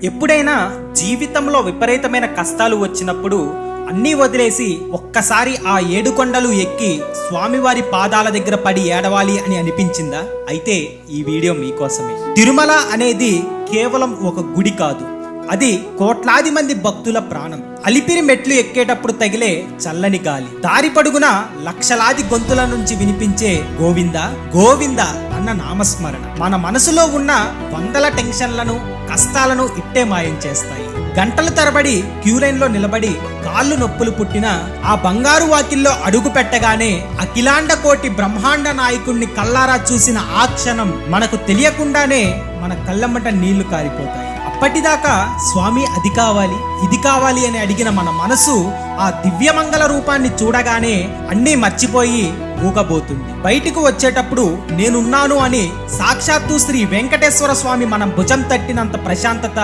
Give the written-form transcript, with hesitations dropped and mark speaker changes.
Speaker 1: ఎప్పుడైనా జీవితంలో విపరీతమైన కష్టాలు వచ్చినప్పుడు అన్నీ వదిలేసి ఒక్కసారి ఆ ఏడుకొండలు ఎక్కి స్వామివారి పాదాల దగ్గర పడి ఏడవాలి అని అనిపించిందా? అయితే ఈ వీడియో మీకోసమే. తిరుమల అనేది కేవలం ఒక గుడి కాదు, అది కోట్లాది మంది భక్తుల ప్రాణం. అలిపిరి మెట్లు ఎక్కేటప్పుడు తగిలే చల్లని గాలి, దారి పడుగున లక్షలాది గొంతుల నుంచి వినిపించే గోవింద గోవింద అన్న నామస్మరణ మన మనసులో ఉన్న వందల టెన్షన్లను, కష్టాలను ఇట్టే మాయం చేస్తాయి. గంటల తరబడి క్యూలైన్ లో నిలబడి కాళ్ళు నొప్పులు పుట్టిన ఆ బంగారు వాకిల్లో అడుగు పెట్టగానే అఖిలాండ కోటి బ్రహ్మాండ నాయకుణ్ణి కల్లారా చూసిన ఆ క్షణం మనకు తెలియకుండానే మన కళ్ళమ్మట నీళ్లు కారిపోతాయి. అప్పటిదాకా స్వామి అది కావాలి ఇది కావాలి అని అడిగిన మన మనసు ఆ దివ్యమంగళ రూపాన్ని చూడగానే అన్నీ మర్చిపోయి ఊగబోతుంది. బయటికి వచ్చేటప్పుడు నేనున్నాను అని సాక్షాత్తు శ్రీ వెంకటేశ్వర స్వామి మనం భుజం తట్టినంత ప్రశాంతత